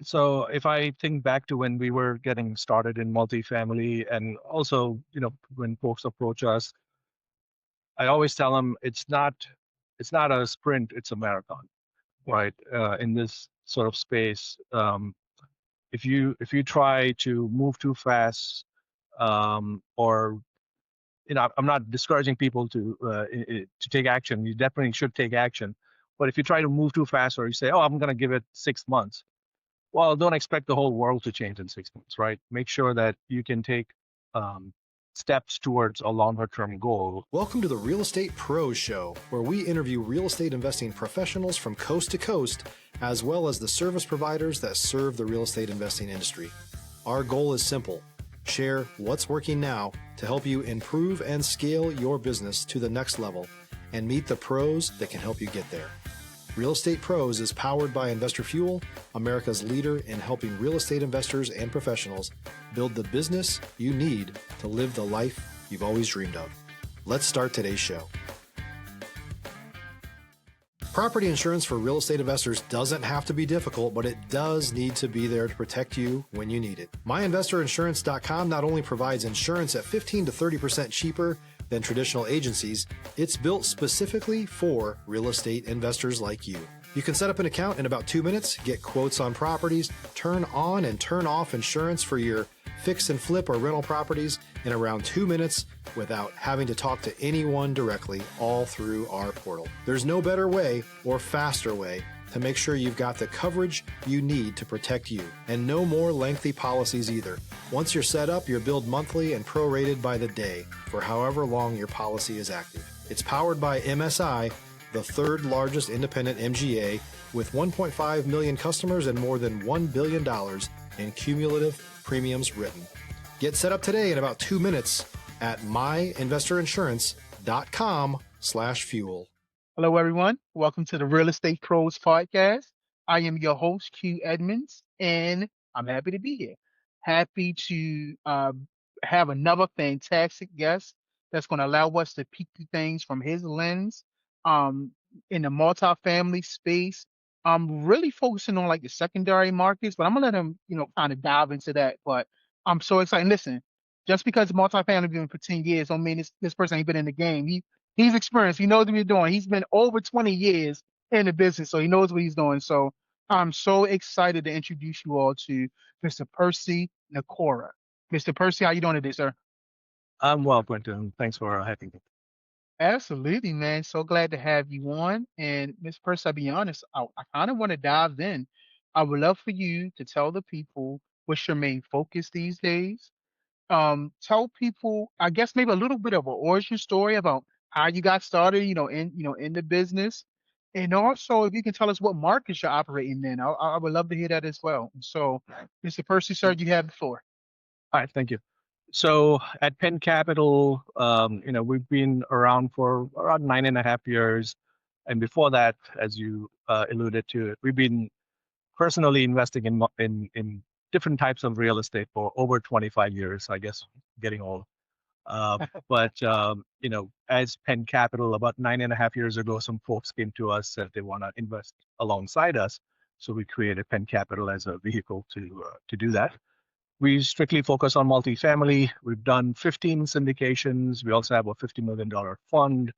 So if I think back to when we were getting started in multifamily and also, when folks approach us, I always tell them it's not a sprint, it's a marathon, Yeah. right? In this sort of space, if you try to move too fast, or I'm not discouraging people to take action. You definitely should take action. But if you try to move too fast, or you say, "Oh, I'm going to give it 6 months," well, don't expect the whole world to change in 6 months, right? Make sure that you can take um, steps towards a longer term goal. Welcome to the Real Estate Pros Show, where we interview real estate investing professionals from coast to coast, as well as the service providers that serve the real estate investing industry. Our goal is simple: share what's working now to help you improve and scale your business to the next level and meet the pros that can help you get there. Real Estate Pros is powered by Investor Fuel, America's leader in helping real estate investors and professionals build the business you need to live the life you've always dreamed of. Let's start today's show. Property insurance for real estate investors doesn't have to be difficult, but it does need to be there to protect you when you need it. MyInvestorInsurance.com not only provides insurance at 15 to 30% cheaper than traditional agencies, it's built specifically for real estate investors like you. You can set up an account in about 2 minutes, get quotes on properties, turn on and turn off insurance for your fix and flip or rental properties in around 2 minutes without having to talk to anyone directly, all through our portal. There's no better way or faster way to make sure you've got the coverage you need to protect you, and no more lengthy policies either. Once you're set up, you're billed monthly and prorated by the day for however long your policy is active. It's powered by MSI, the third largest independent MGA, with 1.5 million customers and more than $1 billion in cumulative premiums written. Get set up today in about 2 minutes at myinvestorinsurance.com/fuel. Hello, everyone. Welcome to the Real Estate Pros Podcast. I am your host, Q Edmonds, and I'm happy to be here. Happy to have another fantastic guest that's going to allow us to peek through things from his lens um, in the multifamily space. I'm really focusing on like the secondary markets, but I'm gonna let him, kind of dive into that. But I'm so excited. Listen, just because multifamily been for 10 years don't mean this person ain't been in the game. He's experienced. He knows what he's doing. He's been over 20 years in the business, so he knows what he's doing. So I'm so excited to introduce you all to Mr. Percy Nikora. Mr. Percy, how you doing today, sir? I'm well, Quentin. Thanks for having me. Absolutely, man. So glad to have you on. And Miss Percy, I'll be honest, I kind of want to dive in. I would love for you to tell the people what's your main focus these days. Tell people, I guess maybe a little bit of an origin story about how you got started, in the business. And also if you can tell us what markets you're operating in. I would love to hear that as well. So, Mr. Percy, sir, you have the floor. All right, thank you. So at Penn Capital, we've been around for around 9.5 years. And before that, as you alluded to, we've been personally investing in different types of real estate for over 25 years, I guess, getting old. But as Penn Capital, about 9.5 years ago, some folks came to us that they want to invest alongside us. So we created Penn Capital as a vehicle to do that. We strictly focus on multifamily. We've done 15 syndications. We also have a $50 million fund.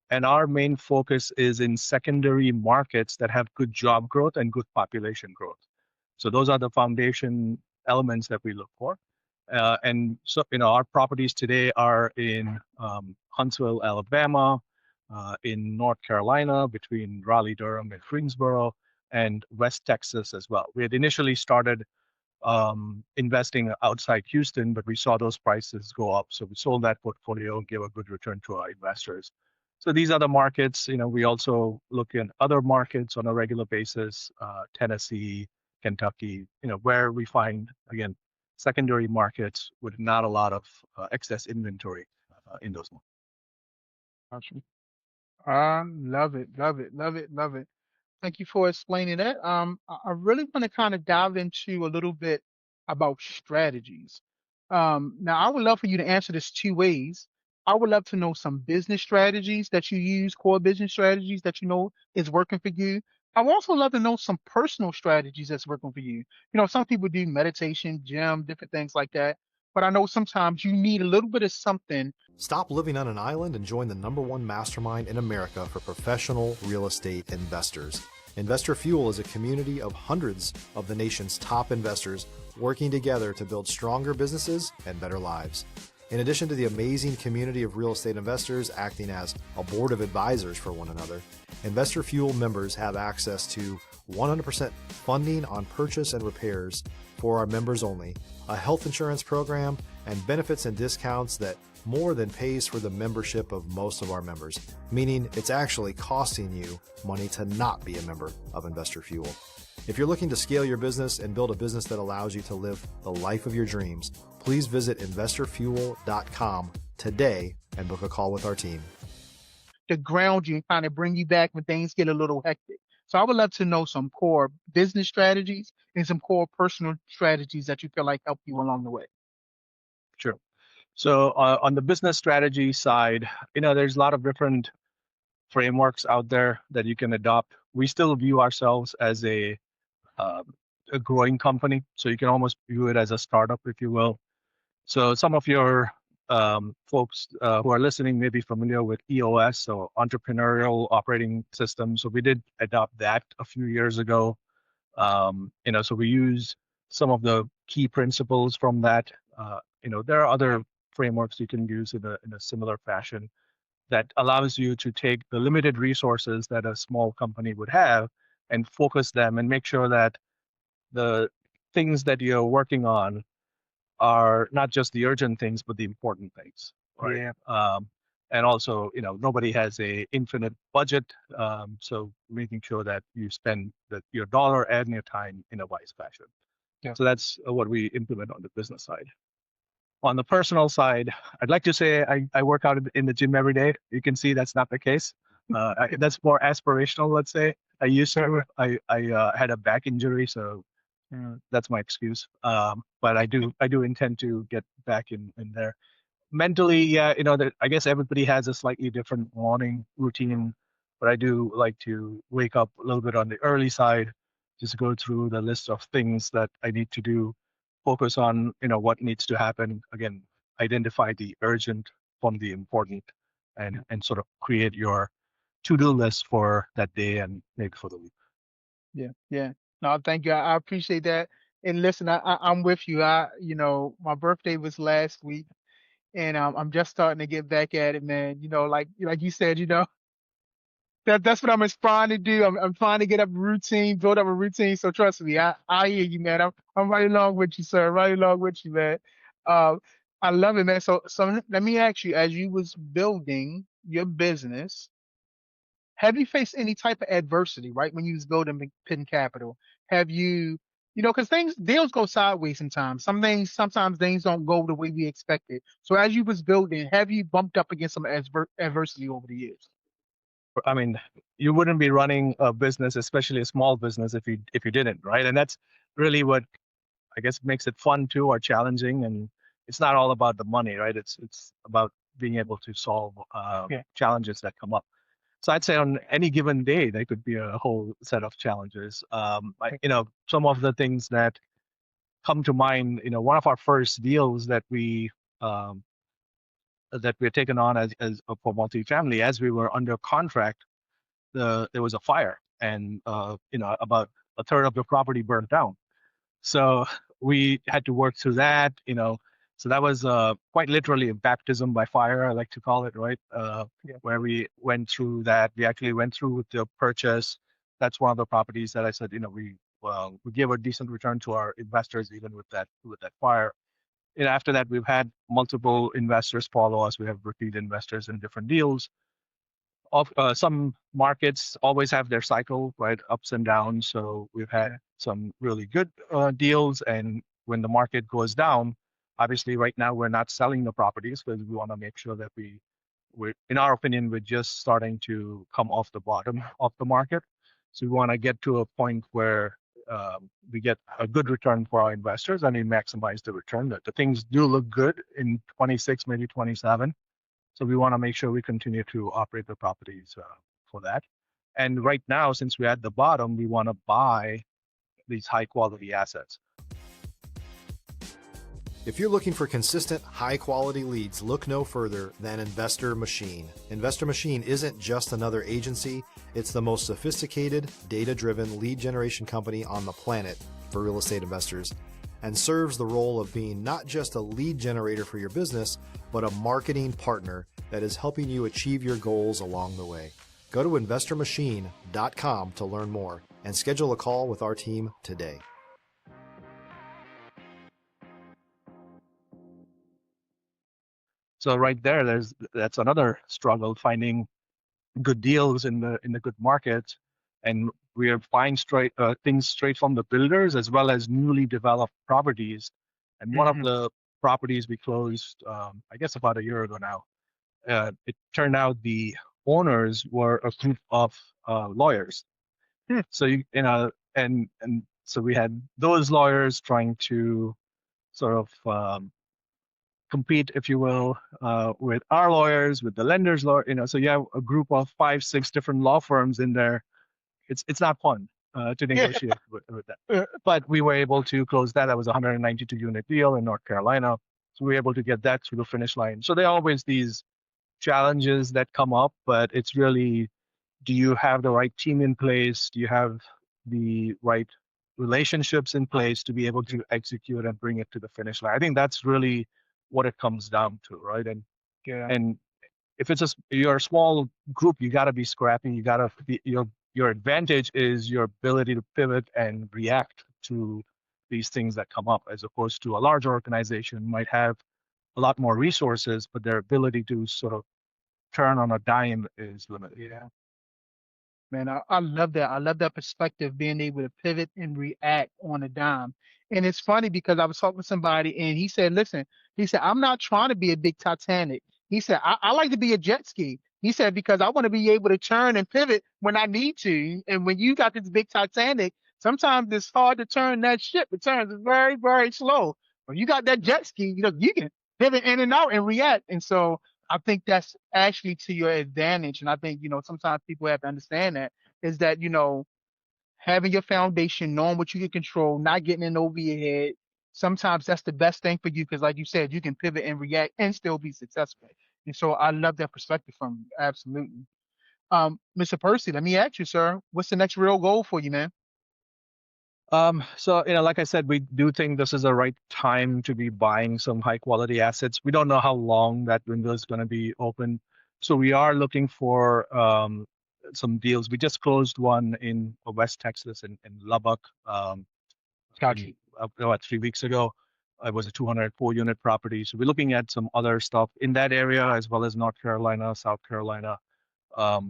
And our main focus is in secondary markets that have good job growth and good population growth. So those are the foundation elements that we look for. And so, our properties today are in Huntsville, Alabama, in North Carolina, between Raleigh, Durham, and Greensboro, and West Texas as well. We had initially started investing outside Houston, but we saw those prices go up. So we sold that portfolio and gave a good return to our investors. So these are the markets. We also look in other markets on a regular basis, Tennessee, Kentucky, where we find, again, secondary markets with not a lot of excess inventory in those markets. Awesome. Love it, love it, love it, love it. Thank you for explaining that. I really want to kind of dive into a little bit about strategies. Now, I would love for you to answer this two ways. I would love to know some business strategies that you use, core business strategies that you know is working for you. I would also love to know some personal strategies that's working for you. Some people do meditation, gym, different things like that. But I know sometimes you need a little bit of something. Stop living on an island and join the #1 mastermind in America for professional real estate investors. Investor Fuel is a community of hundreds of the nation's top investors working together to build stronger businesses and better lives. In addition to the amazing community of real estate investors acting as a board of advisors for one another, Investor Fuel members have access to 100% funding on purchase and repairs for our members only, a health insurance program, and benefits and discounts that more than pays for the membership of most of our members, meaning it's actually costing you money to not be a member of Investor Fuel. If you're looking to scale your business and build a business that allows you to live the life of your dreams, please visit investorfuel.com today and book a call with our team. To ground you and kind of bring you back when things get a little hectic. So I would love to know some core business strategies and some core personal strategies that you feel like help you along the way. Sure. So on the business strategy side, there's a lot of different frameworks out there that you can adopt. We still view ourselves as a growing company, so you can almost view it as a startup, if you will. So some of your folks who are listening may be familiar with EOS, so Entrepreneurial Operating System. So we did adopt that a few years ago. So we use some of the key principles from that. There are other frameworks you can use in a similar fashion that allows you to take the limited resources that a small company would have and focus them and make sure that the things that you're working on are not just the urgent things, but the important things, right? Yeah. And also, nobody has a infinite budget, so making sure that you spend your dollar and your time in a wise fashion. Yeah. So that's what we implement on the business side. On the personal side, I'd like to say I work out in the gym every day. You can see that's not the case. That's more aspirational, let's say. I used to. I had a back injury, so that's my excuse. But I do intend to get back in there. Mentally, yeah, I guess everybody has a slightly different morning routine, but I do like to wake up a little bit on the early side, just go through the list of things that I need to do, focus on, what needs to happen. Again, identify the urgent from the important, and sort of create your to-do list for that day and maybe for the week. Yeah. No, thank you. I appreciate that. And listen, I'm with you. My birthday was last week, and I'm just starting to get back at it, man. Like you said, that's what I'm aspiring to do. I'm trying to get up a routine, build up a routine. So trust me, I hear you, man. I'm right along with you, sir. Right along with you, man. Uh, I love it, man. So let me ask you, as you was building your business, have you faced any type of adversity, right? When you was building Penn Capital, have you, because deals go sideways sometimes. Sometimes things don't go the way we expected. So as you was building, have you bumped up against some adversity over the years? I mean, you wouldn't be running a business, especially a small business, if you didn't, right? And that's really what I guess makes it fun too, or challenging. And it's not all about the money, right? It's about being able to solve Yeah. challenges that come up. So I'd say on any given day, there could be a whole set of challenges. Some of the things that come to mind, one of our first deals that we were taken on as for multifamily, as we were under contract, there was a fire, and about a third of the property burned down. So we had to work through that. So that was quite literally a baptism by fire, I like to call it, right? Yeah. Where we went through that. We actually went through with the purchase. That's one of the properties that I said, we gave a decent return to our investors even with that fire. After that, we've had multiple investors follow us. We have repeat investors in different deals. Some markets always have their cycle, right? Ups and downs. So we've had some really good deals. And when the market goes down, obviously right now we're not selling the properties because we want to make sure that we're, in our opinion, we're just starting to come off the bottom of the market. So we want to get to a point where we get a good return for our investors and we maximize the return. The things do look good in 26, maybe 27. So we want to make sure we continue to operate the properties for that. And right now, since we're at the bottom, we want to buy these high quality assets. If you're looking for consistent, high-quality leads, look no further than Investor Machine. Investor Machine isn't just another agency, it's the most sophisticated, data-driven lead generation company on the planet for real estate investors, and serves the role of being not just a lead generator for your business, but a marketing partner that is helping you achieve your goals along the way. Go to investormachine.com to learn more and schedule a call with our team today. So right there, that's another struggle, finding good deals in the good market, and we are buying things straight from the builders as well as newly developed properties. And one of the properties we closed, I guess about a year ago now, it turned out the owners were a group of lawyers. So and so we had those lawyers trying to sort of compete, if you will, with our lawyers, with the lenders' lawyer. So you have a group of 5, 6 different law firms in there. It's not fun to negotiate with that. But we were able to close that. That was a 192 unit deal in North Carolina. So we were able to get that through the finish line. So there are always these challenges that come up, but it's really, do you have the right team in place? Do you have the right relationships in place to be able to execute and bring it to the finish line? I think that's really what it comes down to, right? And if you're a small group, you got to be scrappy. You got to be, your advantage is your ability to pivot and react to these things that come up, as opposed to a large organization might have a lot more resources, but their ability to sort of turn on a dime is limited. Yeah. Man, I love that. I love that perspective, being able to pivot and react on a dime. And it's funny because I was talking to somebody and he said, listen, he said, I'm not trying to be a big Titanic. He said, I like to be a jet ski. He said, because I want to be able to turn and pivot when I need to. And when you got this big Titanic, sometimes it's hard to turn that ship. It turns very, very slow. When you got that jet ski, you can pivot in and out and react. And so I think that's actually to your advantage. And I think, sometimes people have to understand that is that, having your foundation, knowing what you can control, not getting in over your head. Sometimes that's the best thing for you because, like you said, you can pivot and react and still be successful. And so I love that perspective from you. Absolutely. Mr. Percy, let me ask you, sir, what's the next real goal for you, man? So, like I said, we do think this is the right time to be buying some high quality assets. We don't know how long that window is going to be open. So we are looking for some deals. We just closed one in West Texas in Lubbock about 3 weeks ago. It was a 204 unit property. So we're looking at some other stuff in that area as well as North Carolina, South Carolina. So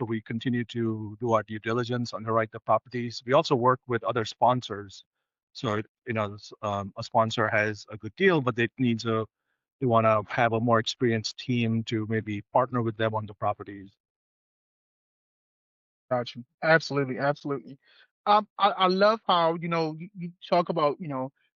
we continue to do our due diligence, underwrite the properties. We also work with other sponsors. So, a sponsor has a good deal, but they want to have a more experienced team to maybe partner with them on the properties. Gotcha. Absolutely. Absolutely. I love how, you talk about,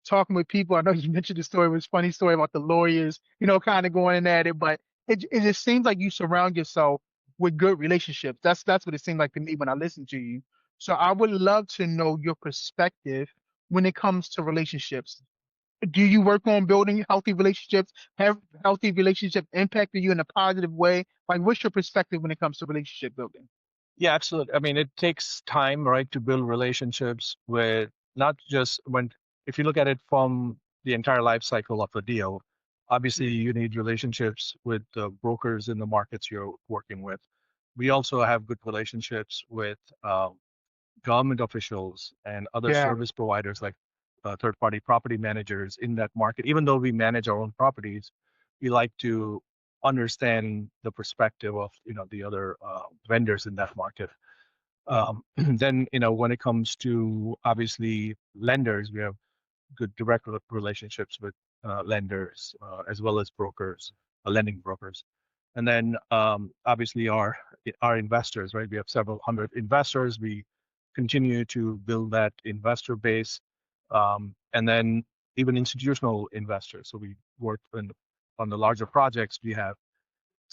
talking with people. I know you mentioned the story, it was a funny story about the lawyers, kind of going at it, but it just seems like you surround yourself with good relationships. That's what it seemed like to me when I listened to you. So I would love to know your perspective when it comes to relationships. Do you work on building healthy relationships? Have healthy relationships impacted you in a positive way? Like, what's your perspective when it comes to relationship building? Yeah, absolutely. I mean, it takes time, right, to build relationships with not just if you look at it from the entire life cycle of a deal, obviously you need relationships with the brokers in the markets you're working with. We also have good relationships with government officials and other Yeah. service providers like third-party property managers in that market. Even though we manage our own properties, we like to understand the perspective of the other vendors in that market. Then when it comes to obviously lenders, we have good direct relationships with lenders as well as brokers, lending brokers. And then obviously our investors, right? We have several hundred investors. We continue to build that investor base, and then even institutional investors. So we work on the larger projects. We have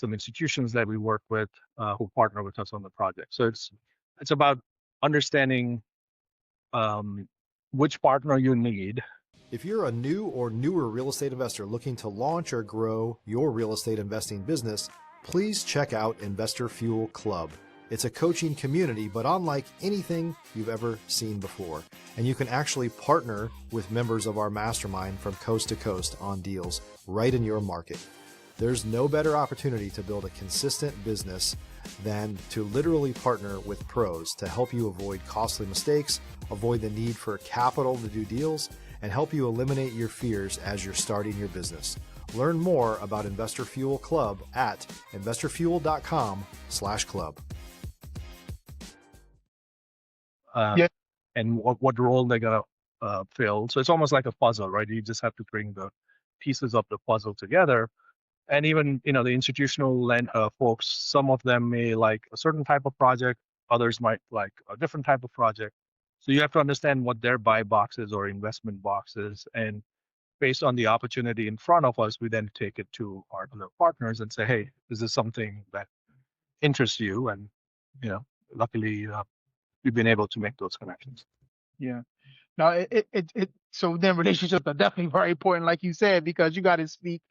some institutions that we work with who partner with us on the project. So it's about understanding which partner you need. If you're a new or newer real estate investor looking to launch or grow your real estate investing business, please check out Investor Fuel Club. It's a coaching community, but unlike anything you've ever seen before. And you can actually partner with members of our mastermind from coast to coast on deals right in your market. There's no better opportunity to build a consistent business than to literally partner with pros to help you avoid costly mistakes, avoid the need for capital to do deals, and help you eliminate your fears as you're starting your business. Learn more about Investor Fuel Club at investorfuel.com/club. Yeah. And what role they're gonna fill. So it's almost like a puzzle, right? You just have to bring the pieces of the puzzle together. And even the institutional folks, some of them may like a certain type of project, others might like a different type of project. So you have to understand what their buy boxes or investment boxes, and based on the opportunity in front of us, we then take it to our other partners and say, hey, is this something that interests you? And luckily, we've been able to make those connections. Yeah. Now, so then relationships are definitely very important, like you said, because you got to speak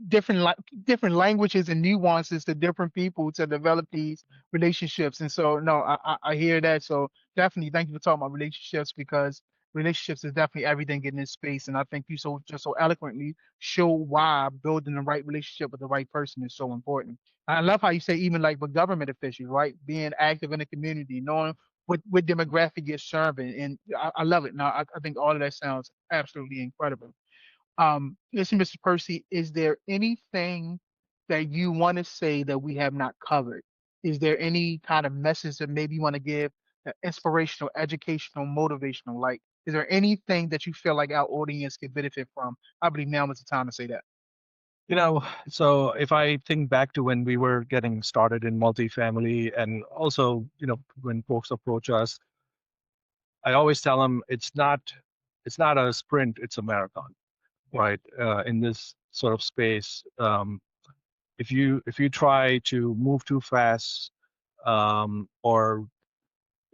different languages and nuances to different people to develop these relationships. And so, no, I hear that. So definitely, thank you for talking about relationships, because relationships is definitely everything in this space. And I think you just so eloquently show why building the right relationship with the right person is so important. I love how you say even like with government officials, right? Being active in the community, knowing what demographic you're serving, and I love it. Now, I think all of that sounds absolutely incredible. Listen, Mr. Percy, is there anything that you want to say that we have not covered? Is there any kind of message that maybe you want to give, inspirational, educational, motivational? Like, is there anything that you feel like our audience could benefit from? I believe now is the time to say that. So if I think back to when we were getting started in multifamily, and also, when folks approach us, I always tell them it's not a sprint, it's a marathon, right? In this sort of space, if you try to move too fast, or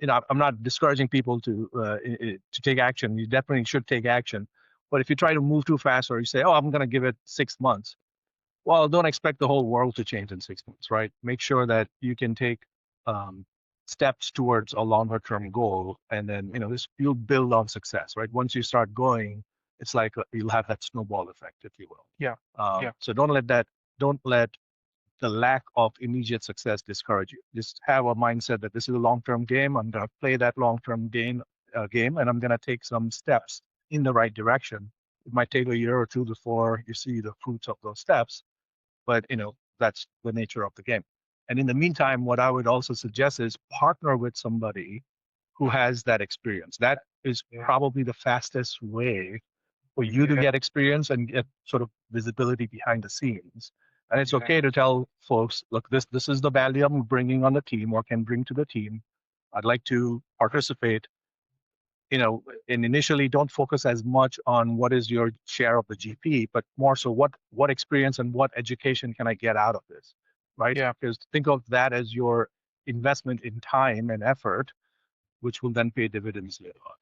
I'm not discouraging people to take action. You definitely should take action, but if you try to move too fast, or you say, "Oh, I'm going to give it 6 months," well, don't expect the whole world to change in 6 months, right? Make sure that you can take um, steps towards a longer term goal, and then you'll build on success, right? Once you start going, it's like you'll have that snowball effect, if you will. Yeah. Yeah. So don't let the lack of immediate success discourage you. Just have a mindset that this is a long term game. I'm going to play that long term game, and I'm going to take some steps in the right direction. It might take a year or two before you see the fruits of those steps, but that's the nature of the game. And in the meantime, what I would also suggest is partner with somebody who has that experience. That is probably the fastest way for you to get experience and get sort of visibility behind the scenes. And it's okay to tell folks, look, this is the value I'm bringing on the team or can bring to the team. I'd like to participate. And initially don't focus as much on what is your share of the GP, but more so what experience and what education can I get out of this, right? Yeah. Because think of that as your investment in time and effort, which will then pay dividends later on.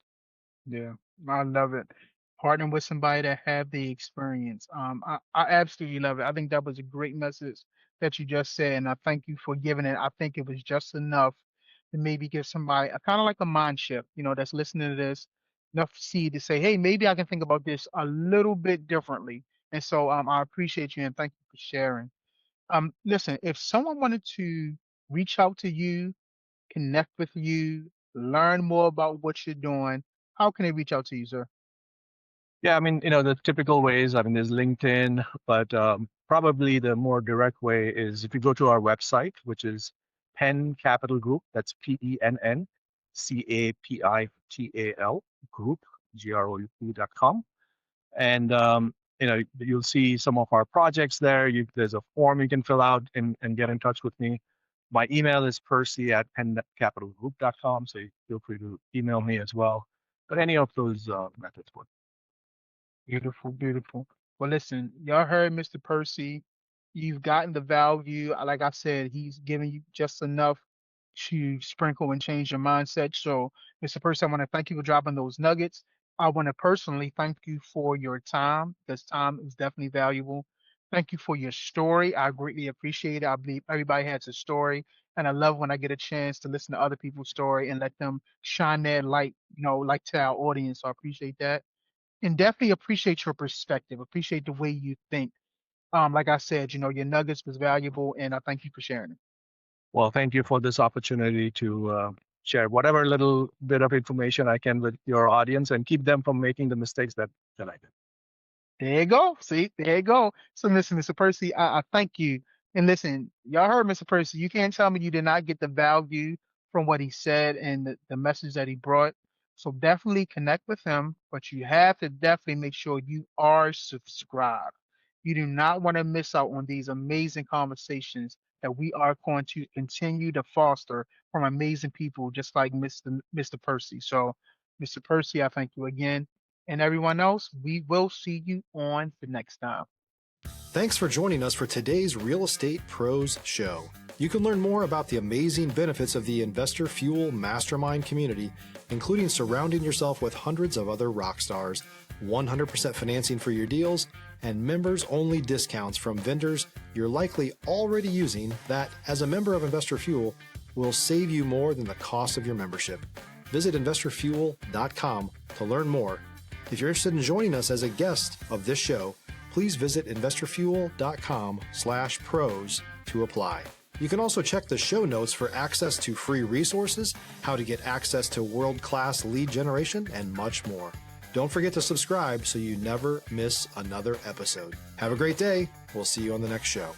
Yeah, I love it. Partnering with somebody that have the experience. I absolutely love it. I think that was a great message that you just said, and I thank you for giving it. I think it was just enough to maybe give somebody a kind of like a mind shift, that's listening to this, enough seed to say, hey, maybe I can think about this a little bit differently. And so I appreciate you and thank you for sharing. Listen, if someone wanted to reach out to you, connect with you, learn more about what you're doing, how can they reach out to you, sir? Yeah, I mean, the typical ways, I mean, there's LinkedIn, but probably the more direct way is if you go to our website, which is Penn Capital Group, that's PENNCAPITAL Group, GROUP.com. And, you'll see some of our projects there. There's a form you can fill out and get in touch with me. My email is percy@penncapitalgroup.com, so feel free to email me as well. But any of those methods work. Beautiful, beautiful. Well, listen, y'all heard Mr. Percy. You've gotten the value. Like I said, he's giving you just enough to sprinkle and change your mindset. So, Mr. Percy, I want to thank you for dropping those nuggets. I want to personally thank you for your time because time is definitely valuable. Thank you for your story. I greatly appreciate it. I believe everybody has a story, and I love when I get a chance to listen to other people's story and let them shine their light, like to our audience. So I appreciate that, and definitely appreciate your perspective. Appreciate the way you think. Like I said, your nuggets was valuable, and I thank you for sharing it. Well, thank you for this opportunity to share whatever little bit of information I can with your audience and keep them from making the mistakes that I did. There you go. See, there you go. So listen, Mr. Percy, I thank you. And listen, y'all heard Mr. Percy. You can't tell me you did not get the value from what he said and the message that he brought. So definitely connect with him, but you have to definitely make sure you are subscribed. You do not want to miss out on these amazing conversations that we are going to continue to foster from amazing people just like Mr. Percy. So, Mr. Percy, I thank you again. And everyone else, we will see you on the next time. Thanks for joining us for today's Real Estate Pros Show. You can learn more about the amazing benefits of the Investor Fuel Mastermind community, including surrounding yourself with hundreds of other rock stars, 100% financing for your deals, and members-only discounts from vendors you're likely already using that, as a member of Investor Fuel, will save you more than the cost of your membership. Visit investorfuel.com to learn more. If you're interested in joining us as a guest of this show, please visit investorfuel.com/pros to apply. You can also check the show notes for access to free resources, how to get access to world-class lead generation, and much more. Don't forget to subscribe so you never miss another episode. Have a great day. We'll see you on the next show.